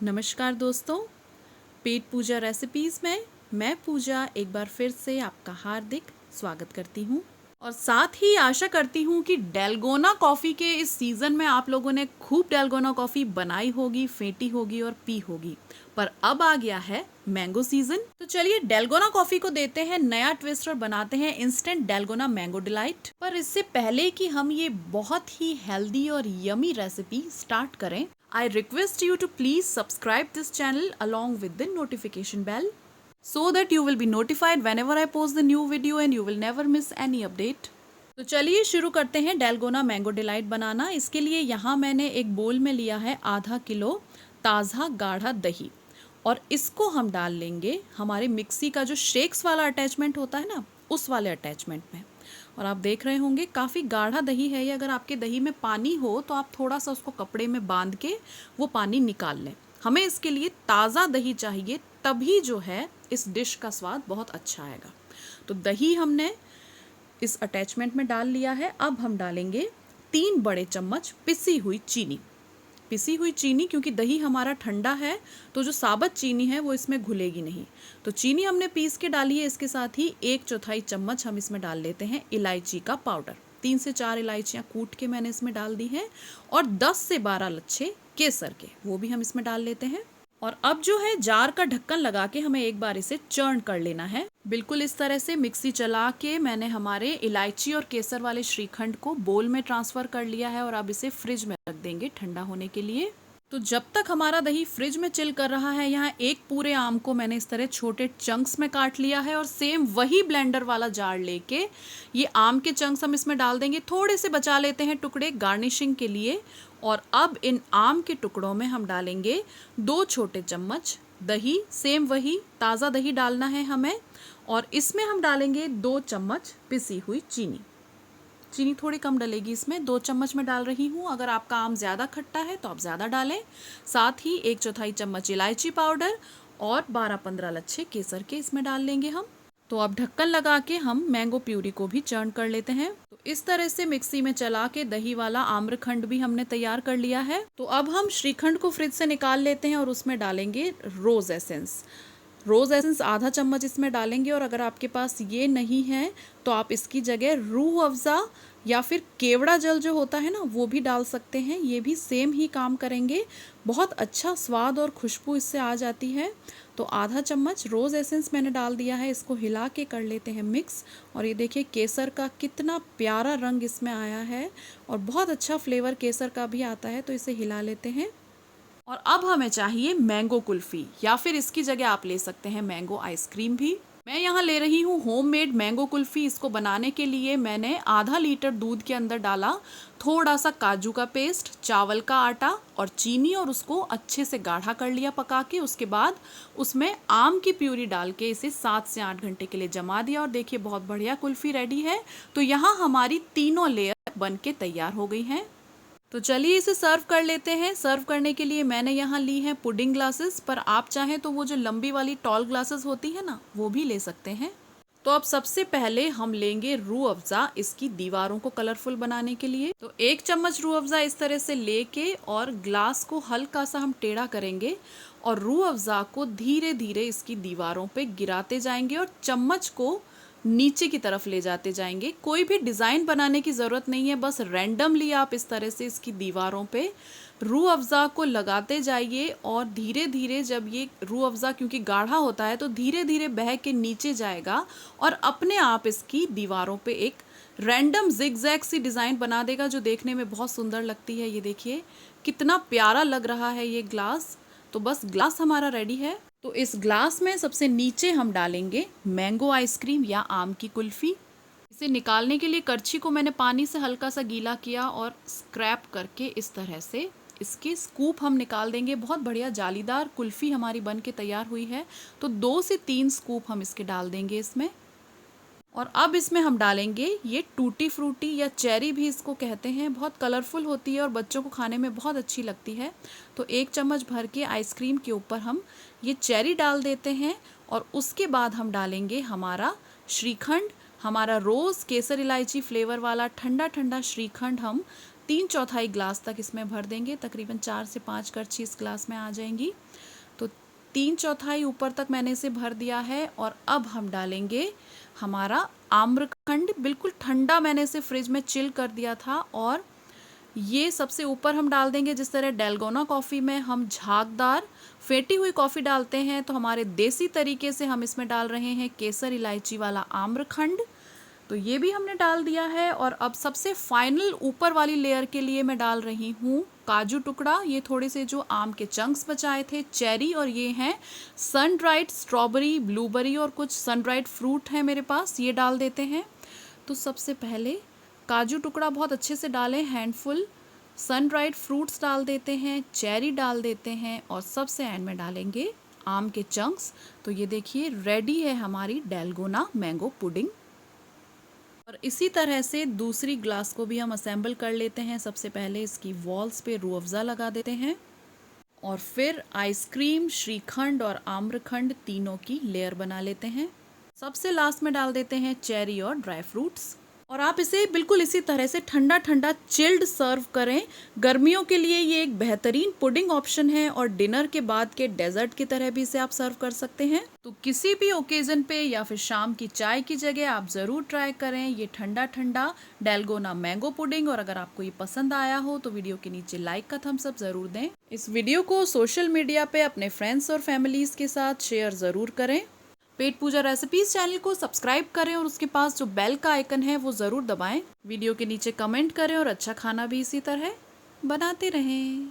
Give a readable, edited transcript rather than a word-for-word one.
नमस्कार दोस्तों, पेट पूजा रेसिपीज़ में मैं पूजा एक बार फिर से आपका हार्दिक स्वागत करती हूँ और साथ ही आशा करती हूँ कि डेलगोना कॉफ़ी के इस सीज़न में आप लोगों ने खूब डेलगोना कॉफ़ी बनाई होगी, फेंटी होगी और पी होगी। पर अब आ गया है मैंगो सीज़न, तो चलिए डेलगोना कॉफ़ी को देते हैं नया ट्विस्ट और बनाते हैं इंस्टेंट डेलगोना मैंगो डिलाइट। पर इससे पहले कि हम ये बहुत ही हेल्दी और यमी रेसिपी स्टार्ट करें, I request you to please subscribe this channel along with the notification bell so that you will be notified whenever I post the new video and you will never miss any update. तो चलिए शुरू करते हैं dalgona mango delight बनाना। इसके लिए यहाँ मैंने एक बोल में लिया है आधा किलो ताज़ा गाढ़ा दही और इसको हम डाल लेंगे हमारे मिक्सी का जो शेक्स वाला अटैचमेंट होता है ना, उस वाले अटैचमेंट में। और आप देख रहे होंगे काफ़ी गाढ़ा दही है ये। अगर आपके दही में पानी हो तो आप थोड़ा सा उसको कपड़े में बांध के वो पानी निकाल लें। हमें इसके लिए ताज़ा दही चाहिए, तभी जो है इस डिश का स्वाद बहुत अच्छा आएगा। तो दही हमने इस अटैचमेंट में डाल लिया है। अब हम डालेंगे 3 बड़े चम्मच पिसी हुई चीनी। पिसी हुई चीनी, क्योंकि दही हमारा ठंडा है तो जो साबुत चीनी है वो इसमें घुलेगी नहीं, तो चीनी हमने पीस के डाली है। इसके साथ ही 1/4 चम्मच हम इसमें डाल लेते हैं इलायची का पाउडर। 3 से 4 इलायचियाँ कूट के मैंने इसमें डाल दी हैं और 10 से 12 लच्छे केसर के, वो भी हम इसमें डाल लेते हैं। और अब जो है जार का ढक्कन लगा के हमें एक बार इसे चर्न कर लेना है। बिल्कुल इस तरह से मिक्सी चला के मैंने हमारे इलायची और केसर वाले श्रीखंड को बोल में ट्रांसफ़र कर लिया है और अब इसे फ्रिज में रख देंगे ठंडा होने के लिए। तो जब तक हमारा दही फ्रिज में चिल कर रहा है, यहाँ एक पूरे आम को मैंने इस तरह छोटे चंक्स में काट लिया है और सेम वही ब्लेंडर वाला जार लेके ये आम के चंक्स हम इसमें डाल देंगे। थोड़े से बचा लेते हैं टुकड़े गार्निशिंग के लिए। और अब इन आम के टुकड़ों में हम डालेंगे 2 छोटे चम्मच दही, सेम वही ताज़ा दही डालना है हमें। और इसमें हम डालेंगे 2 चम्मच पिसी हुई चीनी। चीनी थोड़ी कम डलेगी इसमें, 2 चम्मच में डाल रही हूँ। अगर आपका आम ज़्यादा खट्टा है तो आप ज़्यादा डालें। साथ ही 1/4 चम्मच इलायची पाउडर और 12-15 लच्छे केसर के इसमें डाल लेंगे हम। तो अब ढक्कन लगा के हम मैंगो प्यूरी को भी चर्न कर लेते हैं। तो इस तरह से मिक्सी में चला के दही वाला आम्रखंड भी हमने तैयार कर लिया है। तो अब हम श्रीखंड को फ्रिज से निकाल लेते हैं और उसमें डालेंगे रोज़ एसेंस। रोज़ एसेंस आधा चम्मच इसमें डालेंगे। और अगर आपके पास ये नहीं है तो आप इसकी जगह रूह अफ़ज़ा या फिर केवड़ा जल जो होता है ना, वो भी डाल सकते हैं। ये भी सेम ही काम करेंगे, बहुत अच्छा स्वाद और खुशबू इससे आ जाती है। तो आधा चम्मच रोज़ एसेंस मैंने डाल दिया है, इसको हिला के कर लेते हैं मिक्स। और ये देखिए केसर का कितना प्यारा रंग इसमें आया है और बहुत अच्छा फ्लेवर केसर का भी आता है। तो इसे हिला लेते हैं। और अब हमें चाहिए मैंगो कुल्फ़ी, या फिर इसकी जगह आप ले सकते हैं मैंगो आइसक्रीम भी। मैं यहाँ ले रही हूँ होममेड मैंगो कुल्फ़ी। इसको बनाने के लिए मैंने आधा लीटर दूध के अंदर डाला थोड़ा सा काजू का पेस्ट, चावल का आटा और चीनी, और उसको अच्छे से गाढ़ा कर लिया पका के। उसके बाद उसमें आम की प्यूरी डाल के इसे 7 से 8 घंटे के लिए जमा दिया और देखिए बहुत बढ़िया कुल्फ़ी रेडी है। तो यहाँ हमारी तीनों लेयर बन के तैयार हो गई हैं। तो चलिए इसे सर्व कर लेते हैं। सर्व करने के लिए मैंने यहाँ ली है पुडिंग ग्लासेस, पर आप चाहें तो वो जो लंबी वाली टॉल ग्लासेस होती है ना, वो भी ले सकते हैं। तो अब सबसे पहले हम लेंगे रूह अफ़ज़ा इसकी दीवारों को कलरफुल बनाने के लिए। तो 1 चम्मच रूह अफ़ज़ा इस तरह से लेके और ग्लास को हल्का सा हम टेढ़ा करेंगे और रूह अफ़ज़ा को धीरे धीरे इसकी दीवारों पे गिराते जाएंगे और चम्मच को नीचे की तरफ ले जाते जाएंगे। कोई भी डिज़ाइन बनाने की ज़रूरत नहीं है, बस रैंडमली आप इस तरह से इसकी दीवारों पे रूह अफ़ज़ा को लगाते जाइए। और धीरे धीरे जब ये रूह अफ़ज़ा क्योंकि गाढ़ा होता है तो धीरे धीरे बह के नीचे जाएगा और अपने आप इसकी दीवारों पे एक रैंडम जिगजैग सी डिज़ाइन बना देगा जो देखने में बहुत सुंदर लगती है। ये देखिए कितना प्यारा लग रहा है ये ग्लास। तो बस ग्लास हमारा रेडी है। तो इस ग्लास में सबसे नीचे हम डालेंगे मैंगो आइसक्रीम या आम की कुल्फ़ी। इसे निकालने के लिए करछी को मैंने पानी से हल्का सा गीला किया और स्क्रैप करके इस तरह से इसके स्कूप हम निकाल देंगे। बहुत बढ़िया जालीदार कुल्फ़ी हमारी बन के तैयार हुई है। तो 2 से 3 स्कूप हम इसके डाल देंगे इसमें। और अब इसमें हम डालेंगे ये टूटी फ्रूटी या चेरी भी इसको कहते हैं। बहुत कलरफुल होती है और बच्चों को खाने में बहुत अच्छी लगती है। तो 1 चम्मच भर के आइसक्रीम के ऊपर हम ये चेरी डाल देते हैं। और उसके बाद हम डालेंगे हमारा श्रीखंड, हमारा रोज़ केसर इलायची फ्लेवर वाला ठंडा ठंडा श्रीखंड हम 3/4 ग्लास तक इसमें भर देंगे। तकरीबन 4 से 5 करछी इस ग्लास में आ जाएंगी। तो 3/4 ऊपर तक मैंने इसे भर दिया है। और अब हम डालेंगे हमारा आम्रखंड। बिल्कुल ठंडा मैंने इसे फ्रिज में चिल कर दिया था। और ये सबसे ऊपर हम डाल देंगे। जिस तरह डेलगोना कॉफ़ी में हम झागदार फेंटी हुई कॉफ़ी डालते हैं, तो हमारे देसी तरीके से हम इसमें डाल रहे हैं केसर इलायची वाला आम्रखंड। तो ये भी हमने डाल दिया है। और अब सबसे फाइनल ऊपर वाली लेयर के लिए मैं डाल रही हूँ काजू टुकड़ा। ये थोड़े से जो आम के चंक्स बचाए थे, चेरी, और ये हैं सन ड्राइड स्ट्रॉबेरी, ब्लूबेरी और कुछ सन ड्राइड फ्रूट है मेरे पास, ये डाल देते हैं। तो सबसे पहले काजू टुकड़ा बहुत अच्छे से डालें, हैंडफुल। सन ड्राइड फ्रूट्स डाल देते हैं, चेरी डाल देते हैं, और सबसे एंड में डालेंगे आम के चंक्स। तो ये देखिए रेडी है हमारी डेलगोना मैंगो पुडिंग। और इसी तरह से दूसरी ग्लास को भी हम असेंबल कर लेते हैं। सबसे पहले इसकी वॉल्स पे रूह अफ़ज़ा लगा देते हैं, और फिर आइसक्रीम, श्रीखंड और आम्रखंड तीनों की लेयर बना लेते हैं। सबसे लास्ट में डाल देते हैं चेरी और ड्राई फ्रूट्स। और आप इसे बिल्कुल इसी तरह से ठंडा ठंडा चिल्ड सर्व करें। गर्मियों के लिए ये एक बेहतरीन पुडिंग ऑप्शन है, और डिनर के बाद के डेजर्ट की तरह भी इसे आप सर्व कर सकते हैं। तो किसी भी ओकेजन पे या फिर शाम की चाय की जगह आप ज़रूर ट्राई करें ये ठंडा ठंडा डेलगोना मैंगो पुडिंग। और अगर आपको ये पसंद आया हो तो वीडियो के नीचे लाइक का थम्स अप ज़रूर दें। इस वीडियो को सोशल मीडिया पे अपने फ्रेंड्स और फैमिलीज़ के साथ शेयर ज़रूर करें। पेट पूजा रेसिपीज चैनल को सब्सक्राइब करें, और उसके पास जो बेल का आइकन है वो ज़रूर दबाएं। वीडियो के नीचे कमेंट करें, और अच्छा खाना भी इसी तरह बनाते रहें।